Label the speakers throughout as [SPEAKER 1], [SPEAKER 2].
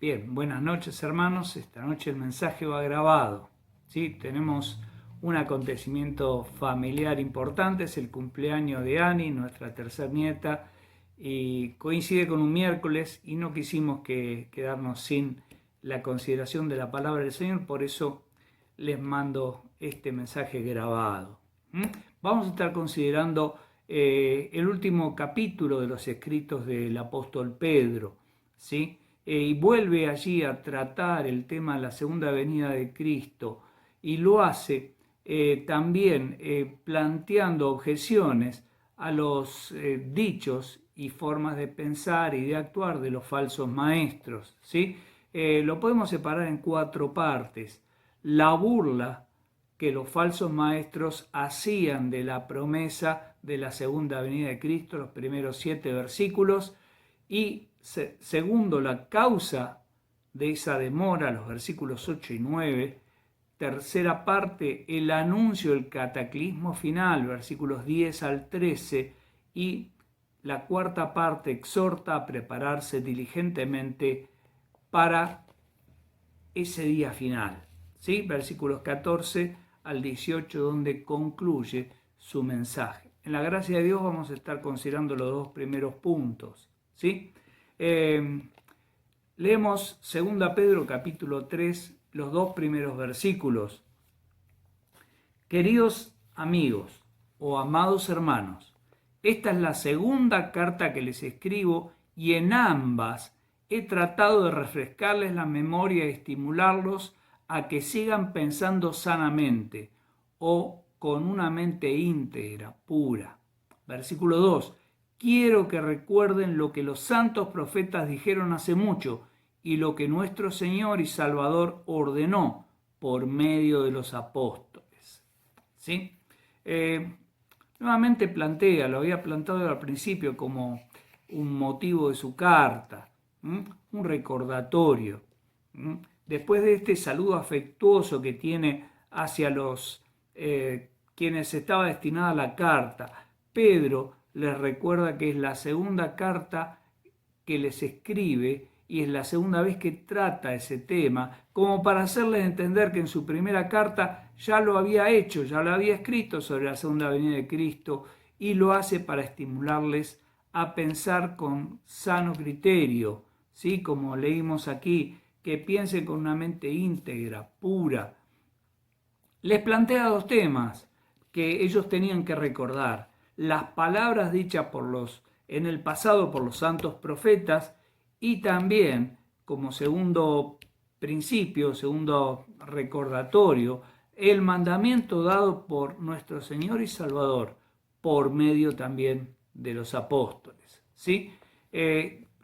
[SPEAKER 1] Bien, buenas noches hermanos. Esta noche el mensaje va grabado. ¿Sí? Tenemos un acontecimiento familiar importante, es el cumpleaños de Ani, nuestra tercer nieta, y coincide con un miércoles y no quisimos quedarnos sin la consideración de la palabra del Señor, por eso les mando este mensaje grabado. Vamos a estar considerando el último capítulo de los escritos del apóstol Pedro, ¿sí? Y vuelve allí a tratar el tema de la segunda venida de Cristo y lo hace también planteando objeciones a los dichos y formas de pensar y de actuar de los falsos maestros, ¿sí? Lo podemos separar en 4 partes. La burla que los falsos maestros hacían de la promesa de la segunda venida de Cristo, los primeros 7 versículos, y segundo, la causa de esa demora, los versículos 8 y 9. Tercera parte, el anuncio del cataclismo final, versículos 10 al 13. Y la cuarta parte exhorta a prepararse diligentemente para ese día final, ¿sí? Versículos 14 al 18, donde concluye su mensaje. En la gracia de Dios vamos a estar considerando los 2 primeros puntos, ¿sí? Leemos 2 Pedro capítulo 3, los 2 primeros versículos. Queridos amigos o amados hermanos, esta es la segunda carta que les escribo y en ambas he tratado de refrescarles la memoria y estimularlos a que sigan pensando sanamente o con una mente íntegra, pura. Versículo 2. Quiero que recuerden lo que los santos profetas dijeron hace mucho y lo que nuestro Señor y Salvador ordenó por medio de los apóstoles. ¿Sí? Nuevamente lo había planteado al principio como un motivo de su carta, un recordatorio. Después de este saludo afectuoso que tiene hacia los quienes estaba destinada la carta, Pedro les recuerda que es la segunda carta que les escribe y es la segunda vez que trata ese tema, como para hacerles entender que en su primera carta ya lo había hecho, ya lo había escrito sobre la segunda venida de Cristo y lo hace para estimularles a pensar con sano criterio, ¿sí? Como leímos aquí, que piensen con una mente íntegra, pura. Les plantea 2 temas que ellos tenían que recordar: las palabras dichas en el pasado por los santos profetas y también, como segundo principio, segundo recordatorio, el mandamiento dado por nuestro Señor y Salvador por medio también de los apóstoles, ¿sí?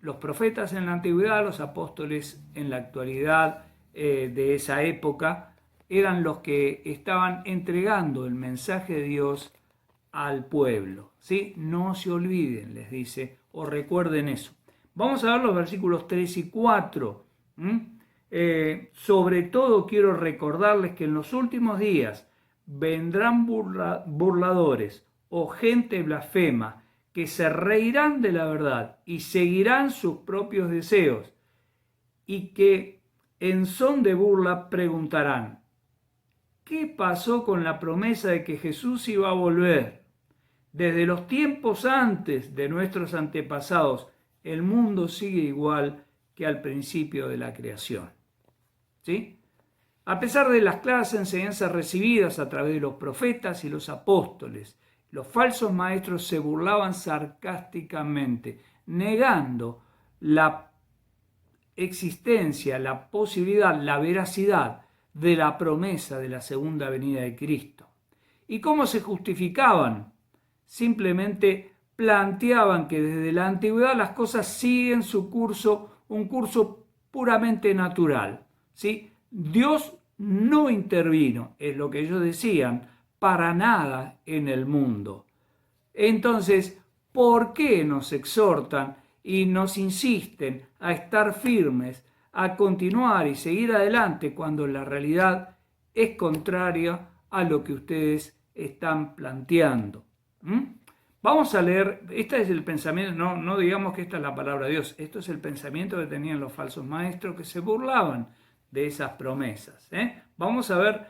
[SPEAKER 1] Los profetas en la antigüedad, los apóstoles en la actualidad de esa época, eran los que estaban entregando el mensaje de Dios al pueblo, ¿sí? No se olviden, les dice, o recuerden eso. Vamos a ver los versículos 3 y 4. Sobre todo quiero recordarles que en los últimos días vendrán burladores o gente blasfema que se reirán de la verdad y seguirán sus propios deseos y que en son de burla preguntarán: ¿qué pasó con la promesa de que Jesús iba a volver? Desde los tiempos antes de nuestros antepasados, el mundo sigue igual que al principio de la creación. ¿Sí? A pesar de las claras enseñanzas recibidas a través de los profetas y los apóstoles, los falsos maestros se burlaban sarcásticamente, negando la existencia, la posibilidad, la veracidad de la promesa de la segunda venida de Cristo. ¿Y cómo se justificaban? Simplemente planteaban que desde la antigüedad las cosas siguen su curso, un curso puramente natural, ¿sí? Dios no intervino, es lo que ellos decían, para nada en el mundo. Entonces, ¿por qué nos exhortan y nos insisten a estar firmes, a continuar y seguir adelante cuando la realidad es contraria a lo que ustedes están planteando? Vamos a leer, este es el pensamiento, no digamos que esta es la palabra de Dios, esto es el pensamiento que tenían los falsos maestros que se burlaban de esas promesas. Vamos a ver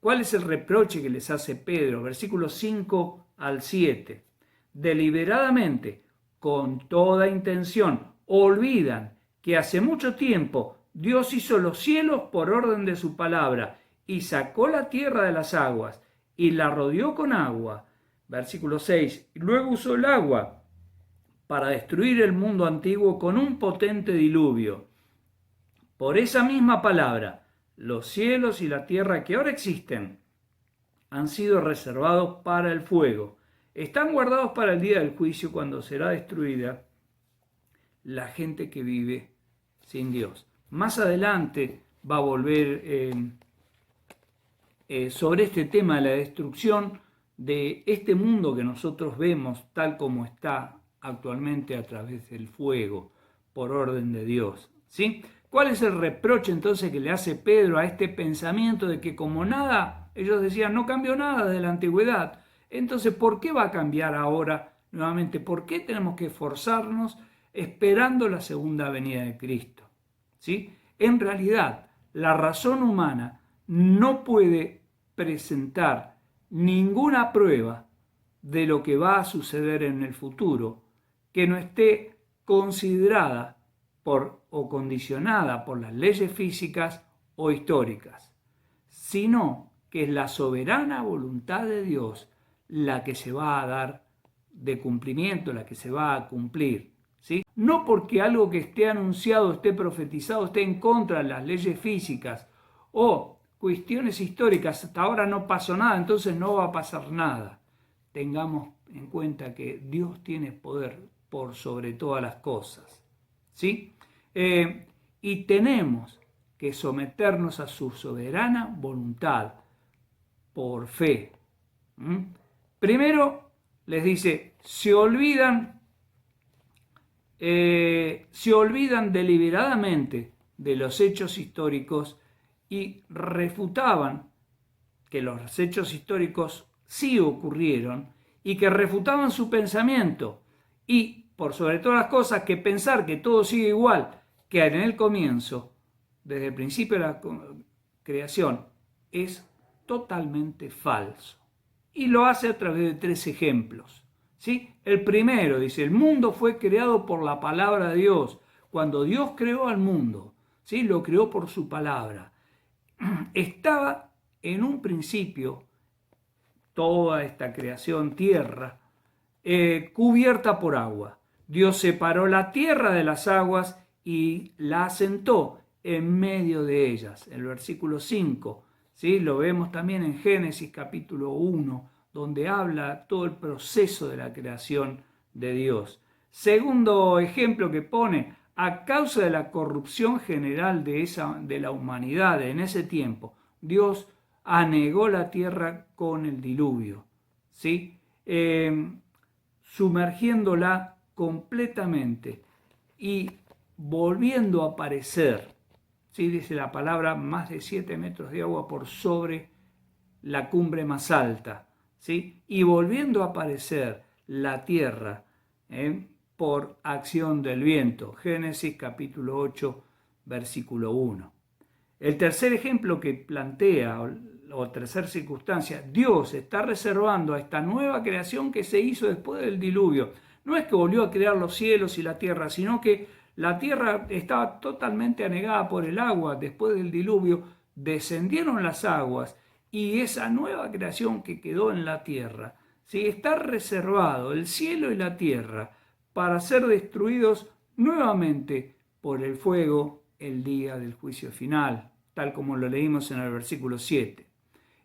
[SPEAKER 1] cuál es el reproche que les hace Pedro, versículos 5 al 7. Deliberadamente, con toda intención, olvidan que hace mucho tiempo Dios hizo los cielos por orden de su palabra y sacó la tierra de las aguas y la rodeó con agua. Versículo 6. Luego usó el agua para destruir el mundo antiguo con un potente diluvio. Por esa misma palabra, los cielos y la tierra que ahora existen han sido reservados para el fuego. Están guardados para el día del juicio, cuando será destruida la gente que vive sin Dios. Más adelante va a volver sobre este tema de la destrucción de este mundo que nosotros vemos tal como está actualmente a través del fuego, por orden de Dios. ¿Sí? ¿Cuál es el reproche entonces que le hace Pedro a este pensamiento de que como nada, ellos decían, no cambió nada de la antigüedad? Entonces, ¿por qué va a cambiar ahora nuevamente? ¿Por qué tenemos que esforzarnos esperando la segunda venida de Cristo? ¿Sí? En realidad, la razón humana no puede presentar ninguna prueba de lo que va a suceder en el futuro que no esté considerada o condicionada por las leyes físicas o históricas, sino que es la soberana voluntad de Dios la que se va a dar de cumplimiento, la que se va a cumplir. ¿Sí? No porque algo que esté anunciado, esté profetizado, esté en contra de las leyes físicas o cuestiones históricas, hasta ahora no pasó nada, entonces no va a pasar nada. Tengamos en cuenta que Dios tiene poder por sobre todas las cosas. ¿Sí? Y tenemos que someternos a su soberana voluntad por fe. Primero les dice, se olvidan deliberadamente de los hechos históricos y refutaban que los hechos históricos sí ocurrieron y que refutaban su pensamiento y, por sobre todas las cosas, que pensar que todo sigue igual que en el comienzo, desde el principio de la creación, es totalmente falso. Y lo hace a través de 3 ejemplos. ¿Sí? El primero dice, el mundo fue creado por la palabra de Dios. Cuando Dios creó al mundo, ¿sí? Lo creó por su palabra. Estaba en un principio toda esta creación, tierra, cubierta por agua. Dios separó la tierra de las aguas y la asentó en medio de ellas. El versículo 5, ¿sí? Lo vemos también en Génesis capítulo 1, donde habla todo el proceso de la creación de Dios. Segundo ejemplo que pone, a causa de la corrupción general de la humanidad en ese tiempo, Dios anegó la tierra con el diluvio, ¿sí? Sumergiéndola completamente y volviendo a aparecer, ¿sí? Dice la palabra, más de 7 metros de agua por sobre la cumbre más alta, ¿sí? Y volviendo a aparecer la tierra por acción del viento. Génesis capítulo 8, versículo 1. El tercer ejemplo que plantea, o tercera circunstancia, Dios está reservando a esta nueva creación que se hizo después del diluvio. No es que volvió a crear los cielos y la tierra, sino que la tierra estaba totalmente anegada por el agua. Después del diluvio descendieron las aguas y esa nueva creación que quedó en la tierra, ¿sí? Está reservado el cielo y la tierra para ser destruidos nuevamente por el fuego el día del juicio final, tal como lo leímos en el versículo 7.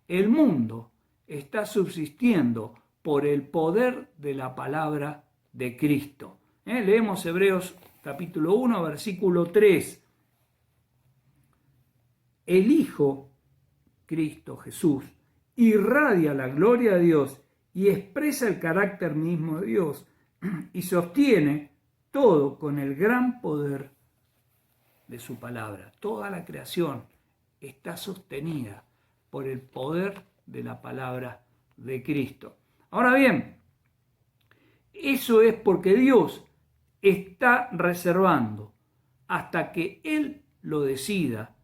[SPEAKER 1] El mundo está subsistiendo por el poder de la palabra de Cristo. Leemos Hebreos capítulo 1, versículo 3. El Hijo, Cristo Jesús, irradia la gloria de Dios y expresa el carácter mismo de Dios y sostiene todo con el gran poder de su palabra. Toda la creación está sostenida por el poder de la palabra de Cristo. Ahora bien, Eso es porque Dios está reservando hasta que Él lo decida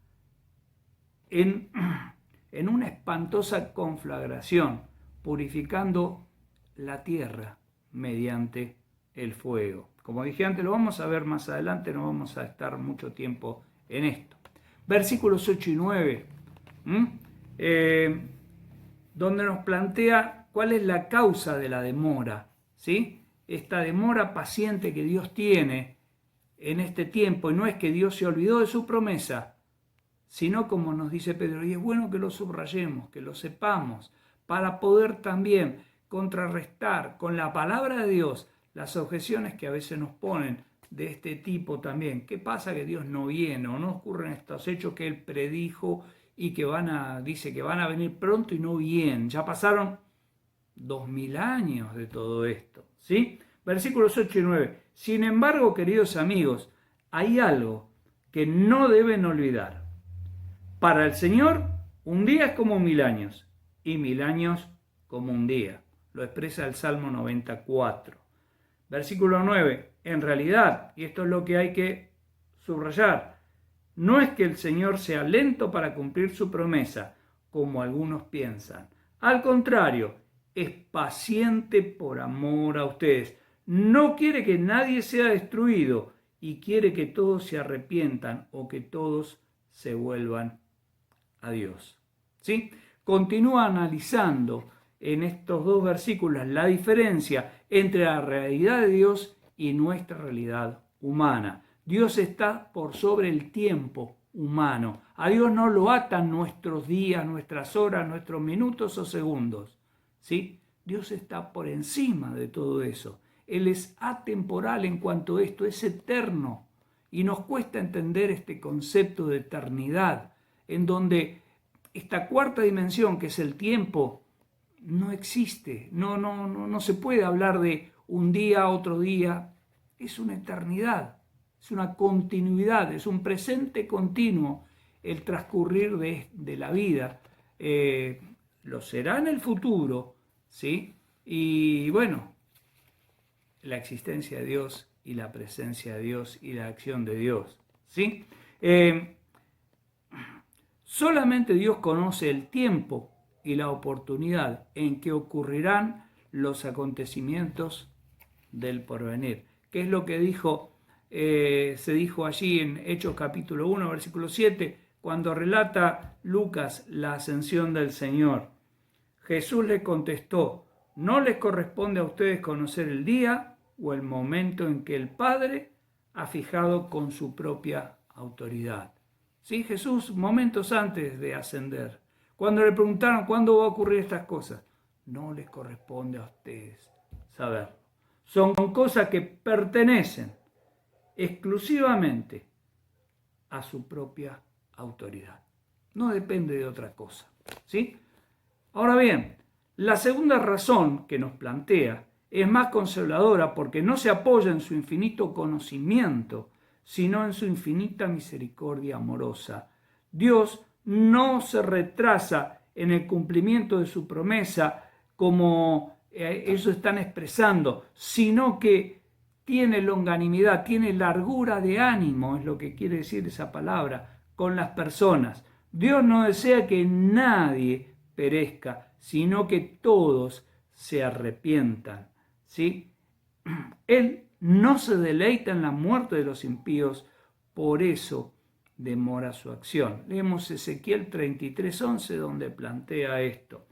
[SPEAKER 1] en una espantosa conflagración, purificando la tierra mediante el fuego. Como dije antes, lo vamos a ver más adelante, no vamos a estar mucho tiempo en esto. Versículos 8 y 9, donde nos plantea cuál es la causa de la demora, ¿sí? Esta demora paciente que Dios tiene en este tiempo, y no es que Dios se olvidó de su promesa, sino como nos dice Pedro, y es bueno que lo subrayemos, que lo sepamos, para poder también contrarrestar con la palabra de Dios las objeciones que a veces nos ponen de este tipo también. ¿Qué pasa que Dios no viene o no ocurren estos hechos que Él predijo y que dice que van a venir pronto y no vienen? Ya pasaron 2000 años de todo esto, ¿sí? Versículos 8 y 9. Sin embargo, queridos amigos, hay algo que no deben olvidar. Para el Señor, un día es como 1000 años y 1000 años como un día. Lo expresa el Salmo 94. Versículo 9. En realidad, y esto es lo que hay que subrayar, no es que el Señor sea lento para cumplir su promesa, como algunos piensan. Al contrario, es paciente por amor a ustedes. No quiere que nadie sea destruido y quiere que todos se arrepientan o que todos se vuelvan a Dios. ¿Sí? Continúa analizando en estos dos versículos la diferencia entre la realidad de Dios y nuestra realidad humana. Dios está por sobre el tiempo humano. A Dios no lo atan nuestros días, nuestras horas, nuestros minutos o segundos. ¿Sí? Dios está por encima de todo eso. Él es atemporal en cuanto a esto, es eterno. Y nos cuesta entender este concepto de eternidad, en donde esta cuarta dimensión, que es el tiempo, no existe. No se puede hablar de un día, otro día. Es una eternidad, es una continuidad, es un presente continuo el transcurrir de la vida. Lo será en el futuro, ¿sí? Y bueno, la existencia de Dios y la presencia de Dios y la acción de Dios, ¿sí? Solamente Dios conoce el tiempo y la oportunidad en que ocurrirán los acontecimientos del porvenir. ¿Qué es lo que se dijo allí en Hechos capítulo 1, versículo 7, cuando relata Lucas la ascensión del Señor? Jesús le contestó: no les corresponde a ustedes conocer el día o el momento en que el Padre ha fijado con su propia autoridad. ¿Sí? Jesús, momentos antes de ascender, cuando le preguntaron cuándo va a ocurrir estas cosas, no les corresponde a ustedes saberlo. Son cosas que pertenecen exclusivamente a su propia autoridad. No depende de otra cosa, ¿sí? Ahora bien, la segunda razón que nos plantea es más consoladora porque no se apoya en su infinito conocimiento, sino en su infinita misericordia amorosa. Dios no se retrasa en el cumplimiento de su promesa como ellos están expresando, sino que tiene longanimidad, tiene largura de ánimo, es lo que quiere decir esa palabra, con las personas. Dios no desea que nadie perezca, sino que todos se arrepientan, ¿sí? Él no se deleita en la muerte de los impíos, por eso demora su acción. Leemos Ezequiel 33:11, donde plantea esto.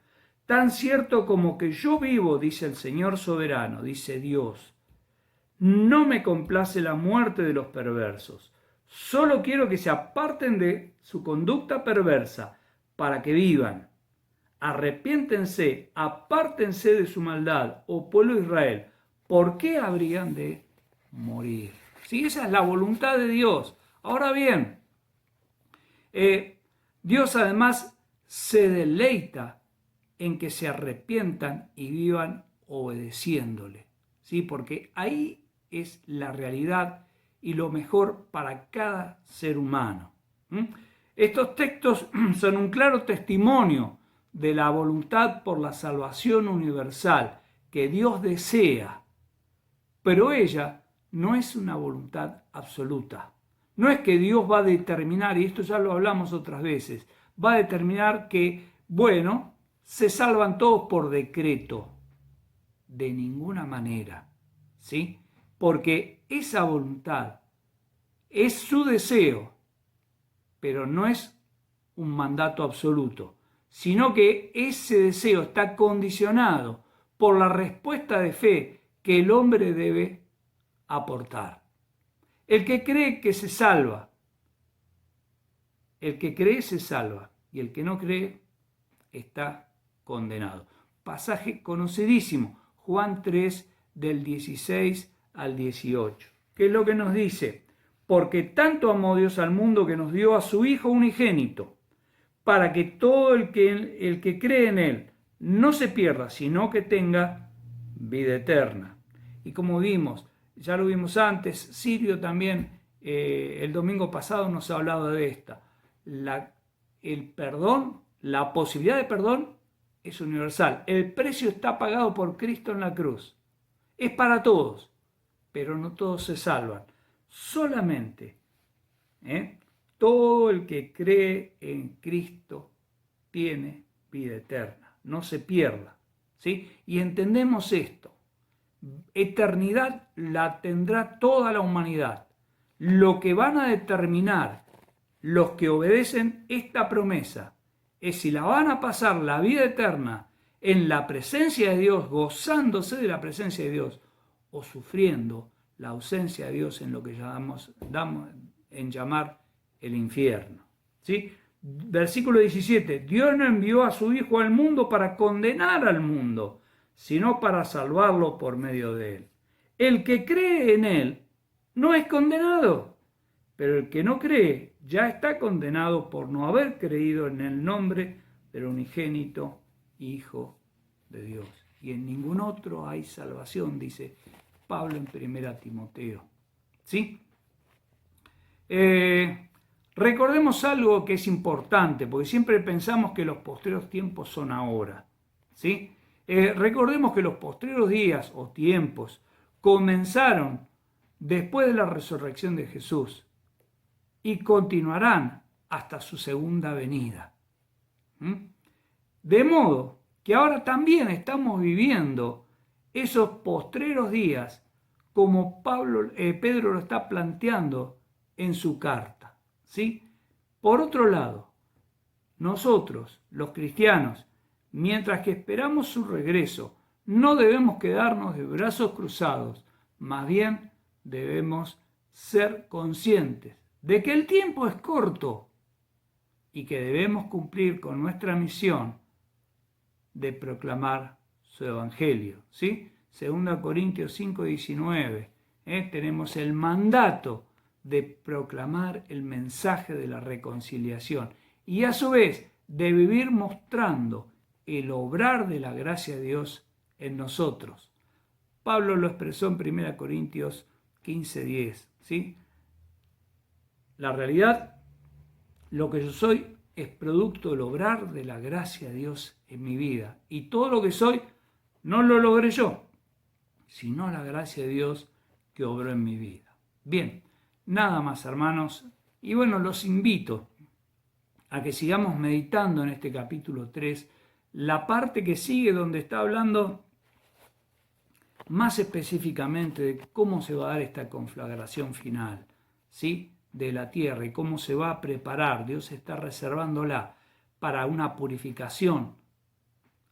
[SPEAKER 1] Tan cierto como que yo vivo, dice el Señor soberano, dice Dios, no me complace la muerte de los perversos. Solo quiero que se aparten de su conducta perversa para que vivan. Arrepiéntense, apártense de su maldad, oh pueblo de Israel. ¿Por qué habrían de morir? Sí, esa es la voluntad de Dios. Ahora bien, Dios además se deleita en que se arrepientan y vivan obedeciéndole, ¿sí? Porque ahí es la realidad y lo mejor para cada ser humano. Estos textos son un claro testimonio de la voluntad por la salvación universal que Dios desea, pero ella no es una voluntad absoluta. No es que Dios va a determinar, y esto ya lo hablamos otras veces, va a determinar que, bueno, se salvan todos por decreto. De ninguna manera, ¿sí? Porque esa voluntad es su deseo, pero no es un mandato absoluto, sino que ese deseo está condicionado por la respuesta de fe que el hombre debe aportar. El que cree que se salva, el que cree se salva, y el que no cree está condenado. Pasaje conocidísimo, Juan 3, del 16 al 18. ¿Qué es lo que nos dice? Porque tanto amó Dios al mundo que nos dio a su Hijo unigénito, para que todo el que cree en Él no se pierda, sino que tenga vida eterna. Y como vimos, ya lo vimos antes, Sirio también el domingo pasado nos ha hablado de esta. El perdón, la posibilidad de perdón es universal. El precio está pagado por Cristo en la cruz. Es para todos, pero no todos se salvan. Solamente todo el que cree en Cristo tiene vida eterna, no se pierda, ¿sí? Y entendemos esto. Eternidad la tendrá toda la humanidad. Lo que van a determinar los que obedecen esta promesa es si la van a pasar la vida eterna en la presencia de Dios, gozándose de la presencia de Dios, o sufriendo la ausencia de Dios en lo que damos en llamar el infierno. ¿Sí? Versículo 17. Dios no envió a su Hijo al mundo para condenar al mundo, sino para salvarlo por medio de él. El que cree en él no es condenado, pero el que no cree ya está condenado por no haber creído en el nombre del unigénito Hijo de Dios. Y en ningún otro hay salvación, dice Pablo en 1 Timoteo. ¿Sí? Recordemos algo que es importante, porque siempre pensamos que los postreros tiempos son ahora. ¿Sí? Recordemos que los postreros días o tiempos comenzaron después de la resurrección de Jesús y continuarán hasta su segunda venida. De modo que ahora también estamos viviendo esos postreros días como Pedro lo está planteando en su carta. ¿Sí? Por otro lado, nosotros, los cristianos, mientras que esperamos su regreso, no debemos quedarnos de brazos cruzados, más bien debemos ser conscientes de que el tiempo es corto y que debemos cumplir con nuestra misión de proclamar su evangelio. ¿Sí? 2 Corintios 5:19. Tenemos el mandato de proclamar el mensaje de la reconciliación y a su vez de vivir mostrando el obrar de la gracia de Dios en nosotros. Pablo lo expresó en 1 Corintios 15:10. ¿Sí? La realidad, lo que yo soy es producto del obrar de la gracia de Dios en mi vida. Y todo lo que soy no lo logré yo, sino la gracia de Dios que obró en mi vida. Bien, nada más, hermanos. Y bueno, los invito a que sigamos meditando en este capítulo 3, la parte que sigue donde está hablando más específicamente de cómo se va a dar esta conflagración final, ¿sí? De la tierra y cómo se va a preparar. Dios está reservándola para una purificación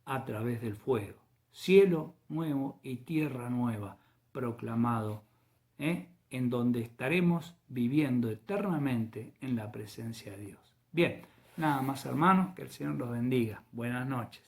[SPEAKER 1] a través del fuego. Cielo nuevo y tierra nueva proclamado, en donde estaremos viviendo eternamente en la presencia de Dios. Bien, nada más, hermanos, que el Señor los bendiga. Buenas noches.